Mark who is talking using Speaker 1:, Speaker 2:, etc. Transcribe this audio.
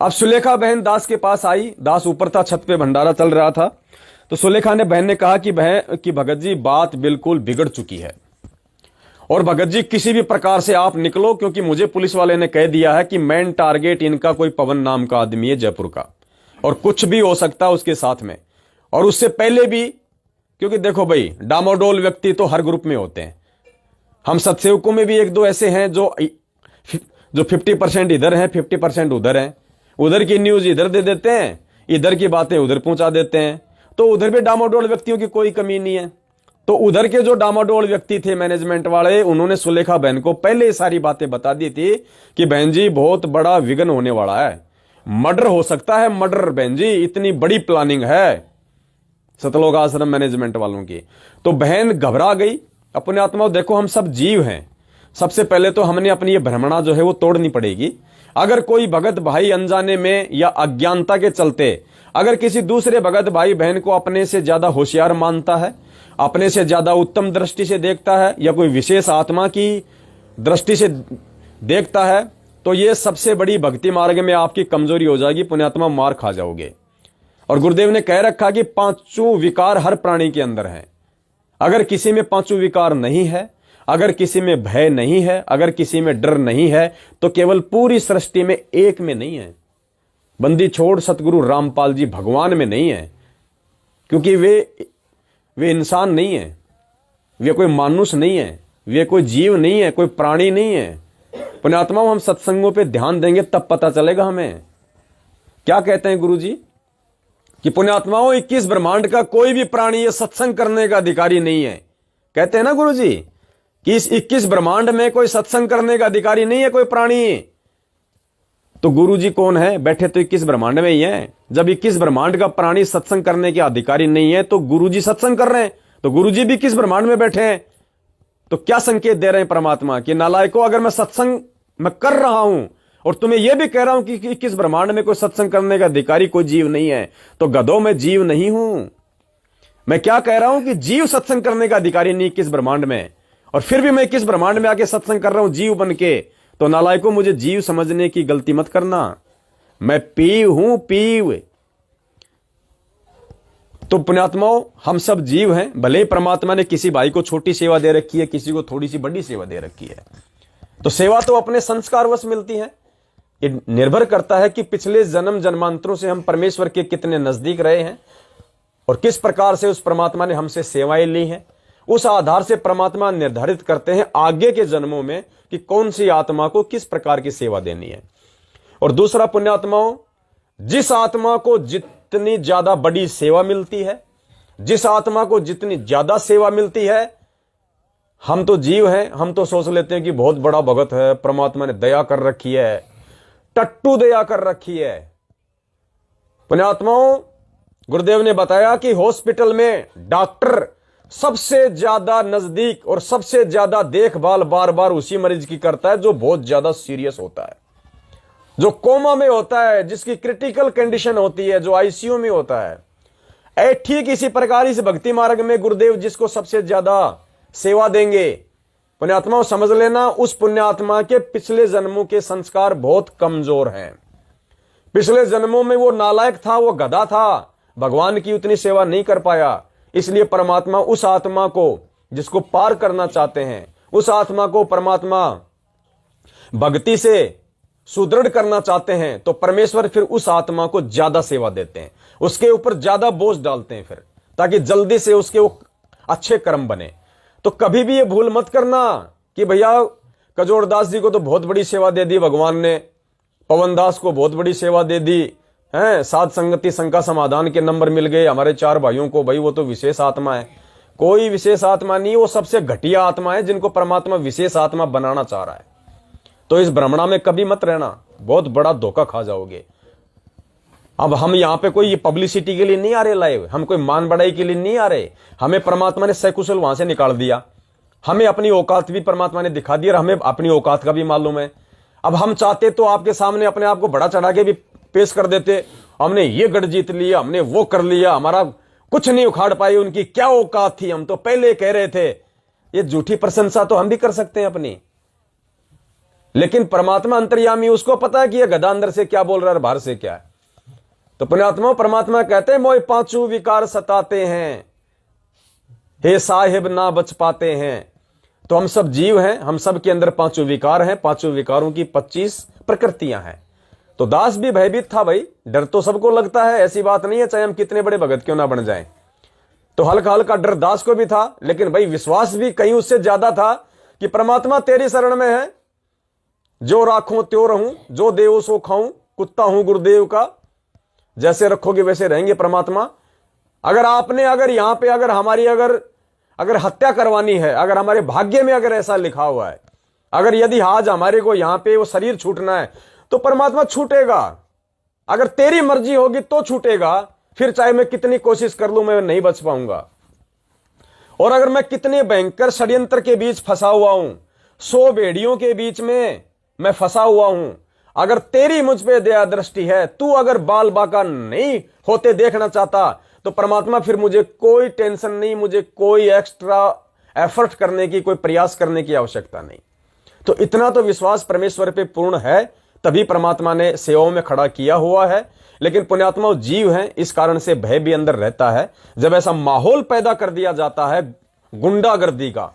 Speaker 1: अब सुलेखा बहन दास के पास आई। दास ऊपर था, छत पे भंडारा चल रहा था। तो सुलेखा ने बहन ने कहा कि भगत जी बात बिल्कुल बिगड़ चुकी है, और भगत जी किसी भी प्रकार से आप निकलो, क्योंकि मुझे पुलिस वाले ने कह दिया है कि मेन टारगेट इनका कोई पवन नाम का आदमी है जयपुर का, और कुछ भी हो सकता है उसके साथ में। और उससे पहले भी, क्योंकि देखो भाई, डामाडोल व्यक्ति तो हर ग्रुप में होते हैं। हम सत्सेवकों में भी एक दो ऐसे हैं जो 50% इधर हैं, 50% उधर हैं। उधर की न्यूज इधर दे देते हैं, इधर की बातें उधर पहुंचा देते हैं। तो उधर भी डामाडोल व्यक्तियों की कोई कमी नहीं है। तो उधर के जो डामाडोल व्यक्ति थे मैनेजमेंट वाले, उन्होंने सुलेखा बहन को पहले ही सारी बातें बता दी थी कि बहन जी बहुत बड़ा विघ्न होने वाला है, मर्डर हो सकता है, मर्डर बहन जी, इतनी बड़ी प्लानिंग है सतलोक आश्रम मैनेजमेंट वालों की। तो बहन घबरा गई। अपने आत्मा देखो, हम सब जीव हैं। सबसे पहले तो हमने अपनी ये भ्रमणा जो है वो तोड़नी पड़ेगी। अगर कोई भगत भाई अनजाने में या अज्ञानता के चलते अगर किसी दूसरे भगत भाई बहन को अपने से ज्यादा होशियार मानता है, अपने से ज्यादा उत्तम दृष्टि से देखता है, या कोई विशेष आत्मा की दृष्टि से देखता है, तो ये सबसे बड़ी भक्ति मार्ग में आपकी कमजोरी हो जाएगी, पुण्यात्मा मार खा जाओगे। और गुरुदेव ने कह रखा कि पांचों विकार हर प्राणी के अंदर हैं। अगर किसी में पांचों विकार नहीं है, अगर किसी में भय नहीं है, अगर किसी में डर नहीं है, तो केवल पूरी सृष्टि में एक में नहीं है। बंदी छोड़ सतगुरु रामपाल जी भगवान में नहीं है, क्योंकि वे इंसान नहीं है, वे कोई मानुष नहीं है, वे कोई जीव नहीं है, कोई प्राणी नहीं है। पुण्यात्माओं, हम सत्संगों पे ध्यान देंगे तब पता चलेगा हमें। क्या कहते हैं गुरु जी कि पुण्यात्माओं 21 ब्रह्मांड का कोई भी प्राणी ये सत्संग करने का अधिकारी नहीं है। कहते हैं ना गुरु जी कि इस 21 ब्रह्मांड में कोई सत्संग करने का अधिकारी नहीं है कोई प्राणी। तो गुरु जी कौन है? बैठे तो 21 ब्रह्मांड में ही हैं। जब 21 ब्रह्मांड का प्राणी सत्संग करने के अधिकारी नहीं है, तो गुरु जी सत्संग कर रहे हैं, तो गुरु जी भी किस ब्रह्मांड में बैठे हैं। तो क्या संकेत दे रहे हैं परमात्मा कि नालायको, अगर मैं सत्संग मैं कर रहा हूं और तुम्हें यह भी कह रहा हूं कि 21 ब्रह्मांड में कोई सत्संग करने का अधिकारी कोई जीव नहीं है, तो गधों में जीव नहीं हूं। मैं क्या कह रहा हूं कि जीव सत्संग करने का अधिकारी नहीं 21 ब्रह्मांड में, और फिर भी मैं 21 ब्रह्मांड में आके सत्संग कर रहा हूं जीव बन के। तो नालायको, मुझे जीव समझने की गलती मत करना, मैं पीव हूं, पीव। तो पुण्यात्माओं, हम सब जीव हैं। भले ही परमात्मा ने किसी भाई को छोटी सेवा दे रखी है, किसी को थोड़ी सी बड़ी सेवा दे रखी है, तो सेवा तो अपने संस्कारवश मिलती है। ये निर्भर करता है कि पिछले जन्म जन्मांतरों से हम परमेश्वर के कितने नजदीक रहे हैं और किस प्रकार से उस परमात्मा ने हमसे सेवाएं ली हैं। उस आधार से परमात्मा निर्धारित करते हैं आगे के जन्मों में कि कौन सी आत्मा को किस प्रकार की सेवा देनी है। और दूसरा पुण्यात्माओं, जिस आत्मा को जितनी ज्यादा बड़ी सेवा मिलती है, जिस आत्मा को जितनी ज्यादा सेवा मिलती है, हम तो जीव हैं, हम तो सोच लेते हैं कि बहुत बड़ा भगत है, परमात्मा ने दया कर रखी है, टट्टू दया कर रखी है। पुण्यात्माओं, गुरुदेव ने बताया कि हॉस्पिटल में डॉक्टर सबसे ज्यादा नजदीक और सबसे ज्यादा देखभाल बार बार उसी मरीज की करता है जो बहुत ज्यादा सीरियस होता है, जो कोमा में होता है, जिसकी क्रिटिकल कंडीशन होती है, जो आईसीयू में होता है। ठीक इसी प्रकार इस भक्ति मार्ग में गुरुदेव जिसको सबसे ज्यादा सेवा देंगे, पुण्यात्माओं समझ लेना, उस पुण्यात्मा के पिछले जन्मों के संस्कार बहुत कमजोर हैं। पिछले जन्मों में वो नालायक था, वो गधा था, भगवान की उतनी सेवा नहीं कर पाया। इसलिए परमात्मा उस आत्मा को जिसको पार करना चाहते हैं, उस आत्मा को परमात्मा भक्ति से सुदृढ़ करना चाहते हैं, तो परमेश्वर फिर उस आत्मा को ज्यादा सेवा देते हैं, उसके ऊपर ज्यादा बोझ डालते हैं फिर, ताकि जल्दी से उसके वो अच्छे कर्म बने। तो कभी भी ये भूल मत करना कि भैया कजोड़दास जी को तो बहुत बड़ी सेवा दे दी भगवान ने, पवन दास को बहुत बड़ी सेवा दे दी है, साध संगति शंका समाधान के नंबर मिल गए हमारे 4 भाइयों को, भाई वो तो विशेष आत्मा है। कोई विशेष आत्मा नहीं, वो सबसे घटिया आत्मा है जिनको परमात्मा विशेष आत्मा बनाना चाह रहा है। तो इस भ्रमणा में कभी मत रहना, बहुत बड़ा धोखा खा जाओगे। अब हम यहां पे कोई पब्लिसिटी के लिए नहीं आ रहे लाइव, हम कोई मान बढ़ाई के लिए नहीं आ रहे। हमें परमात्मा ने सकुशल वहां से निकाल दिया, हमें अपनी औकात भी परमात्मा ने दिखा दी और हमें अपनी औकात का भी मालूम है। अब हम चाहते तो आपके सामने अपने आप को बड़ा चढ़ा के भी पेश कर देते, हमने ये गढ़ जीत लिया, हमने वो कर लिया, हमारा कुछ नहीं उखाड़ पाई, उनकी क्या औकात थी, हम तो पहले कह रहे थे। ये झूठी प्रशंसा तो हम भी कर सकते हैं अपनी। लेकिन परमात्मा अंतर्यामी, उसको पता है कि यह गधा अंदर से क्या बोल रहा है, बाहर से क्या है। तो पुण्यात्मा, परमात्मा कहते हैं मोह पांचों विकार सताते हैं, हे साहिब ना बच पाते हैं। तो हम सब जीव हैं, हम सब के अंदर पांचों विकार हैं, पांचों विकारों की 25 प्रकृतियां हैं। तो दास भी भयभीत था भाई, डर तो सबको लगता है, ऐसी बात नहीं है, चाहे हम कितने बड़े भगत क्यों ना बन जाएं। तो हल्का हल्का डर दास को भी था, लेकिन भाई विश्वास भी कहीं उससे ज्यादा था कि परमात्मा तेरी शरण में है, जो राखूं त्यों रहूं, जो देव सो खाऊं, कुत्ता हूं गुरुदेव का, जैसे रखोगे वैसे रहेंगे परमात्मा। अगर आपने अगर यहां पे अगर हमारी अगर हत्या करवानी है, अगर हमारे भाग्य में अगर ऐसा लिखा हुआ है, अगर यदि आज हमारे को यहां पे वो शरीर छूटना है, तो परमात्मा छूटेगा। अगर तेरी मर्जी होगी तो छूटेगा, फिर चाहे मैं कितनी कोशिश कर लूं मैं नहीं बच पाऊंगा। और अगर मैं कितने भयंकर षड्यंत्र के बीच फंसा हुआ हूं, 100 भेड़ियों के बीच में मैं फंसा हुआ हूं, अगर तेरी मुझ पे दया दृष्टि है, तू अगर बाल बाका नहीं होते देखना चाहता, तो परमात्मा फिर मुझे कोई टेंशन नहीं, मुझे कोई एक्स्ट्रा एफर्ट करने की, कोई प्रयास करने की आवश्यकता नहीं। तो इतना तो विश्वास परमेश्वर पे पूर्ण है, तभी परमात्मा ने सेवाओं में खड़ा किया हुआ है। लेकिन पुण्यात्मा जीव हैं, इस कारण से भय भी अंदर रहता है। जब ऐसा माहौल पैदा कर दिया जाता है गुंडागर्दी का,